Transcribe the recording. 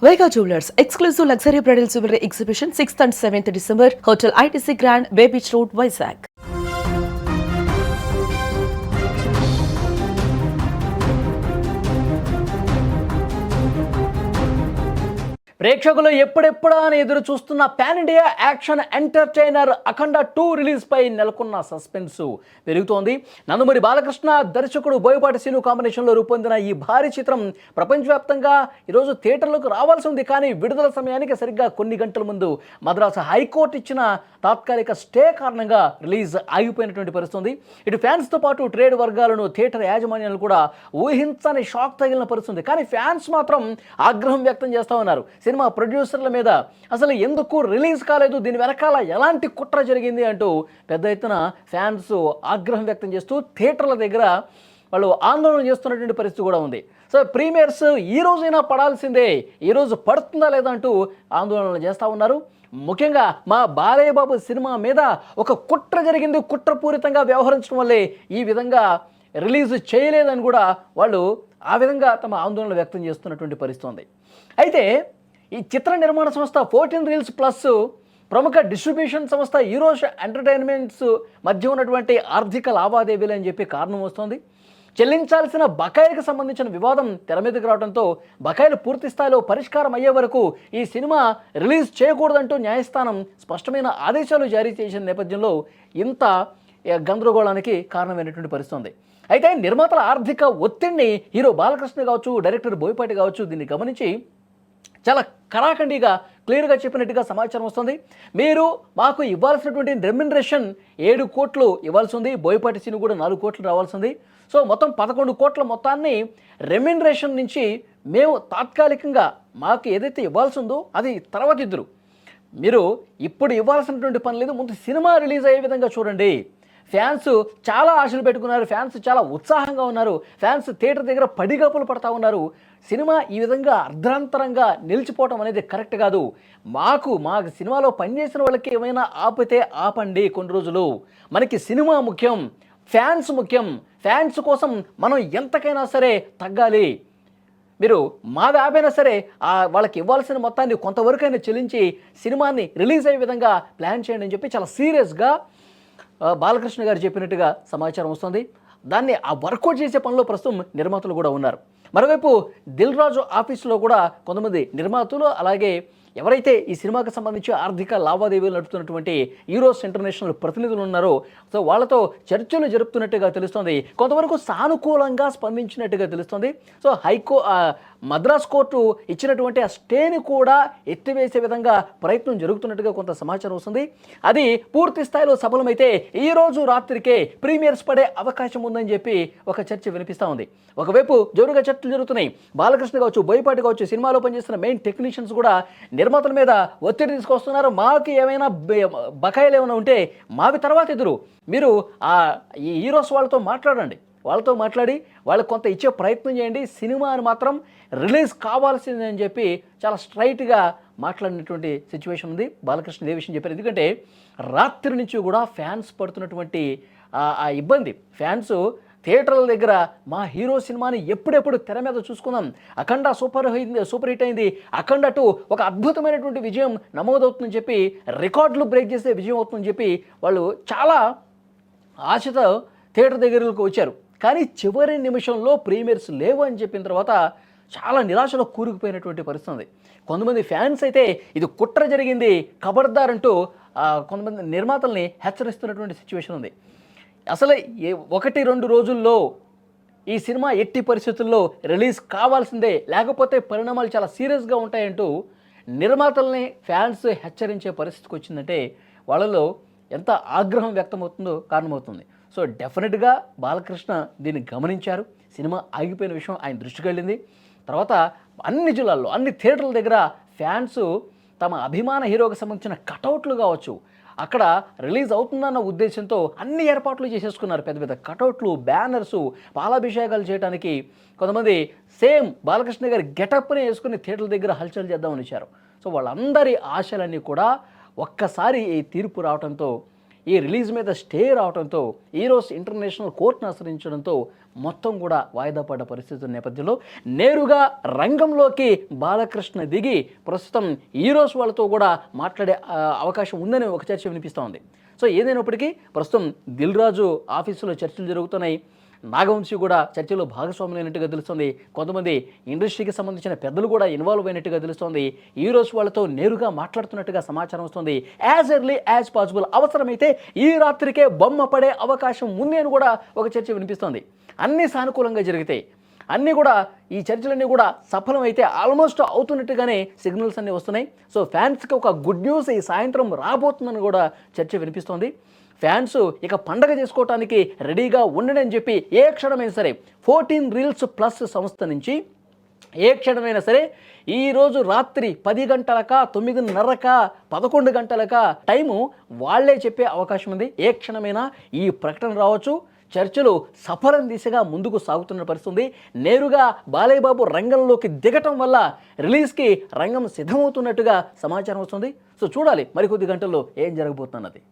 Vega Jewelers, exclusive luxury bridal jewelry exhibition 6th and 7th December, Hotel ITC Grand, Bay Beach Road, Vizag. ప్రేక్షకులు ఎప్పుడెప్పుడా అని ఎదురు చూస్తున్న pan India action entertainer అఖండ 2 release పై నెలకొన్న suspense పెరుగుతోంది. నందమూరి బాలకృష్ణ దర్శకుడు బోయపాటి శ్రీను కాంబినేషన్లో రూపొందిన ఈ భారీ చిత్రం ప్రపంచవ్యాప్తంగా ఈరోజు థియేటర్లకు రావాల్సి ఉంది. కానీ విడుదల సమయానికి సరిగ్గా కొన్ని గంటల ముందు మద్రాసు హైకోర్టు ఇచ్చిన తాత్కాలిక స్టే కారణంగా రిలీజ్ ఆగిపోయినటువంటి పరిస్థితుంది. ఇటు ఫ్యాన్స్తో పాటు ట్రేడ్ వర్గాలను థియేటర్ యాజమాన్యాలు కూడా ఊహించని షాక్ తగిలిన పరిస్థితుంది. కానీ ఫ్యాన్స్ మాత్రం ఆగ్రహం వ్యక్తం చేస్తూ ఉన్నారు. సినిమా ప్రొడ్యూసర్ల మీద అసలు ఎందుకు రిలీజ్ కాలేదు, దీని వెనకాల ఎలాంటి కుట్ర జరిగింది అంటూ పెద్ద ఎత్తున ఫ్యాన్స్ ఆగ్రహం వ్యక్తం చేస్తూ థియేటర్ల దగ్గర వాళ్ళు ఆందోళన చేస్తున్నటువంటి పరిస్థితి కూడా ఉంది. సో ప్రీమియర్స్ ఈ రోజైనా పడాల్సిందే, ఈరోజు పడుతుందా లేదా అంటూ ఆందోళన చేస్తూ ఉన్నారు. ముఖ్యంగా మా బాలయ్య బాబు సినిమా మీద ఒక కుట్ర జరిగింది, కుట్రపూరితంగా వ్యవహరించడం వల్లే ఈ విధంగా రిలీజ్ చేయలేదని కూడా వాళ్ళు ఆ విధంగా తమ ఆందోళన వ్యక్తం చేస్తున్నటువంటి పరిస్థితి ఉంది. అయితే ఈ చిత్ర నిర్మాణ సంస్థ 14 రీల్స్ ప్లస్ ప్రముఖ డిస్ట్రిబ్యూషన్ సంస్థ హీరోస్ ఎంటర్టైన్మెంట్స్ మధ్య ఉన్నటువంటి ఆర్థిక లావాదేవీలు అని చెప్పి కారణం వస్తుంది. చెల్లించాల్సిన బకాయిలకు సంబంధించిన వివాదం తెర మీదకి రావడంతో బకాయిలు పూర్తి స్థాయిలో పరిష్కారం అయ్యే వరకు ఈ సినిమా రిలీజ్ చేయకూడదంటూ న్యాయస్థానం స్పష్టమైన ఆదేశాలు జారీ చేసిన నేపథ్యంలో ఇంత గందరగోళానికి కారణమైనటువంటి పరిస్థితి ఉంది. అయితే నిర్మాతల ఆర్థిక ఒత్తిడిని హీరో బాలకృష్ణ కావచ్చు, డైరెక్టర్ బోయపాటి కావచ్చు దీన్ని గమనించి చాలా కరాఖండిగా క్లియర్గా చెప్పినట్టుగా సమాచారం వస్తుంది. మీరు మాకు ఇవ్వాల్సినటువంటి రెమ్యునరేషన్ 7 కోట్లు ఇవ్వాల్సి ఉంది, బోయపాటి సీను కూడా 4 కోట్లు రావాల్సి ఉంది. సో మొత్తం 11 కోట్ల మొత్తాన్ని రెమ్యునరేషన్ నుంచి మేము తాత్కాలికంగా మాకు ఏదైతే ఇవ్వాల్సి ఉందో అది తర్వాత ఇద్దరు, మీరు ఇప్పుడు ఇవ్వాల్సినటువంటి పని లేదు, ముందు సినిమా రిలీజ్ అయ్యే విధంగా చూడండి. ఫ్యాన్స్ చాలా ఆశలు పెట్టుకున్నారు, ఫ్యాన్స్ చాలా ఉత్సాహంగా ఉన్నారు, ఫ్యాన్స్ థియేటర్ దగ్గర పడిగాపులు పడతా ఉన్నారు. సినిమా ఈ విధంగా అర్ధాంతరంగా నిలిచిపోవటం అనేది కరెక్ట్ కాదు. మా సినిమాలో పనిచేసిన వాళ్ళకి ఏమైనా ఆపితే ఆపండి కొన్ని రోజులు. మనకి సినిమా ముఖ్యం, ఫ్యాన్స్ ముఖ్యం. ఫ్యాన్స్ కోసం మనం ఎంతకైనా సరే తగ్గాలి. మీరు మాది ఆపైనా సరే వాళ్ళకి ఇవ్వాల్సిన మొత్తాన్ని కొంతవరకైనా చెల్లించి సినిమాని రిలీజ్ అయ్యే విధంగా ప్లాన్ చేయండి అని చెప్పి చాలా సీరియస్గా బాలకృష్ణ గారు చెప్పినట్టుగా సమాచారం వస్తుంది. దాన్ని ఆ వర్కౌట్ చేసే పనిలో ప్రస్తుతం నిర్మాతలు కూడా ఉన్నారు. మరోవైపు దిల్ రాజు ఆఫీసులో కూడా కొంతమంది నిర్మాతలు అలాగే ఎవరైతే ఈ సినిమాకి సంబంధించి ఆర్థిక లావాదేవీలు నడుపుతున్నటువంటి హీరోస్ ఇంటర్నేషనల్ ప్రతినిధులు ఉన్నారో సో వాళ్ళతో చర్చలు జరుపుతున్నట్టుగా తెలుస్తుంది. కొంతవరకు సానుకూలంగా స్పందించినట్టుగా తెలుస్తుంది. సో మద్రాస్ కోర్టు ఇచ్చినటువంటి ఆ స్టేని కూడా ఎత్తివేసే విధంగా ప్రయత్నం జరుగుతున్నట్టుగా కొంత సమాచారం వస్తుంది. అది పూర్తి స్థాయిలో సఫలమైతే ఈరోజు రాత్రికే ప్రీమియర్స్ పడే అవకాశం ఉందని చెప్పి ఒక చర్చ వినిపిస్తూ ఉంది. ఒకవైపు జోరుగా చర్చలు జరుగుతున్నాయి. బాలకృష్ణ కావచ్చు, బోయపాటి కావచ్చు, సినిమాలో పనిచేస్తున్న మెయిన్ టెక్నీషియన్స్ కూడా నిర్మాతల మీద ఒత్తిడి తీసుకొస్తున్నారు. మాకు ఏమైనా బకాయిలు ఏమైనా ఉంటే మావి తర్వాత ఎదురు, మీరు ఈ హీరోస్ వాళ్ళతో మాట్లాడండి, వాళ్ళతో మాట్లాడి వాళ్ళకి కొంత ఇచ్చే ప్రయత్నం చేయండి, సినిమాని మాత్రం రిలీజ్ కావాల్సింది అని చెప్పి చాలా స్ట్రైట్గా మాట్లాడినటువంటి సిచ్యువేషన్ ఉంది. బాలకృష్ణ ఇదే విషయం చెప్పారు. ఎందుకంటే రాత్రి నుంచి కూడా ఫ్యాన్స్ పడుతున్నటువంటి ఆ ఇబ్బంది, ఫ్యాన్స్ థియేటర్ల దగ్గర మా హీరో సినిమాని ఎప్పుడెప్పుడు తెర మీద చూసుకుందాం, అఖండ సూపర్ హిట్ అయింది, అఖండ 2 ఒక అద్భుతమైనటువంటి విజయం నమోదవుతుందని చెప్పి, రికార్డులు బ్రేక్ చేసే విజయం అవుతుందని చెప్పి వాళ్ళు చాలా ఆశతో థియేటర్ దగ్గరకు వచ్చారు. కానీ చివరి నిమిషంలో ప్రీమియర్స్ లేవు అని చెప్పిన తర్వాత చాలా నిరాశలో కూరుకుపోయినటువంటి పరిస్థితి ఉంది. కొంతమంది ఫ్యాన్స్ అయితే ఇది కుట్ర జరిగింది ఖబర్దార్ అంటూ కొంతమంది నిర్మాతల్ని హెచ్చరిస్తున్నటువంటి సిచ్యువేషన్ ఉంది. అసలు 1-2 రోజుల్లో ఈ సినిమా ఎట్టి పరిస్థితుల్లో రిలీజ్ కావాల్సిందే, లేకపోతే పరిణామాలు చాలా సీరియస్గా ఉంటాయంటూ నిర్మాతల్ని ఫ్యాన్స్ హెచ్చరించే పరిస్థితికి వచ్చిందంటే వాళ్ళలో ఎంత ఆగ్రహం వ్యక్తమవుతుందో కారణమవుతుంది. సో డెఫినెట్గా బాలకృష్ణ దీన్ని గమనించారు. సినిమా ఆగిపోయిన విషయం ఆయన దృష్టికి వెళ్ళింది. తర్వాత అన్ని జిల్లాల్లో అన్ని థియేటర్ల దగ్గర ఫ్యాన్స్ తమ అభిమాన హీరోకి సంబంధించిన కటౌట్లు కావచ్చు, అక్కడ రిలీజ్ అవుతుందన్న ఉద్దేశంతో అన్ని ఏర్పాట్లు చేసేసుకున్నారు. పెద్ద పెద్ద కటౌట్లు, బ్యానర్సు, పాలాభిషేకాలు చేయడానికి కొంతమంది సేమ్ బాలకృష్ణ గారి గెటప్ని వేసుకుని థియేటర్ల దగ్గర హల్చల్ చేద్దామని వచ్చారు. సో వాళ్ళందరి ఆశలన్నీ కూడా ఒక్కసారి ఈ తీర్పు రావడంతో ఈ రిలీజ్ మీద స్టే రావడంతో ఈరోజు ఇంటర్నేషనల్ కోర్టును ఆశ్రయించడంతో మొత్తం కూడా వాయిదా పడ్డ పరిస్థితుల నేపథ్యంలో నేరుగా రంగంలోకి బాలకృష్ణ దిగి ప్రస్తుతం ఈరోజు వాళ్ళతో కూడా మాట్లాడే అవకాశం ఉందని ఒక చర్చ వినిపిస్తూ ఉంది. సో ఏదైనప్పటికీ ప్రస్తుతం దిల్ రాజు ఆఫీసులో చర్చలు జరుగుతున్నాయి. నాగవంశీ కూడా చర్చలో భాగస్వాములు అయినట్టుగా తెలుస్తుంది. కొంతమంది ఇండస్ట్రీకి సంబంధించిన పెద్దలు కూడా ఇన్వాల్వ్ అయినట్టుగా తెలుస్తుంది. ఈ రోజు వాళ్ళతో నేరుగా మాట్లాడుతున్నట్టుగా సమాచారం వస్తుంది. యాజ్ ఎర్లీ యాజ్ పాసిబుల్, అవసరమైతే ఈ రాత్రికే బొమ్మ పడే అవకాశం ఉంది అని కూడా ఒక చర్చ వినిపిస్తోంది. అన్నీ సానుకూలంగా జరిగితే, అన్నీ కూడా ఈ చర్చలన్నీ కూడా సఫలమైతే ఆల్మోస్ట్ అవుతున్నట్టుగానే సిగ్నల్స్ అన్నీ వస్తున్నాయి. సో ఫ్యాన్స్కి ఒక గుడ్ న్యూస్ ఈ సాయంత్రం రాబోతుందని కూడా చర్చ వినిపిస్తోంది. ఫ్యాన్స్ ఇక పండగ చేసుకోవటానికి రెడీగా ఉండండి అని చెప్పి ఏ క్షణమైనా సరే 14 రీల్స్ ప్లస్ సంస్థ నుంచి ఏ క్షణమైనా సరే ఈరోజు రాత్రి 10 గంటలకా 9:30కా 11 గంటలకా టైము వాళ్లే చెప్పే అవకాశం ఉంది. ఏ క్షణమైనా ఈ ప్రకటన రావచ్చు. చర్చలు సఫలం దిశగా ముందుకు సాగుతున్న పరిస్థితి. నేరుగా బాలయ్య బాబు రంగంలోకి దిగటం వల్ల రిలీజ్కి రంగం సిద్ధమవుతున్నట్టుగా సమాచారం వస్తుంది. సో చూడాలి మరికొద్ది గంటల్లో ఏం జరగబోతున్నది.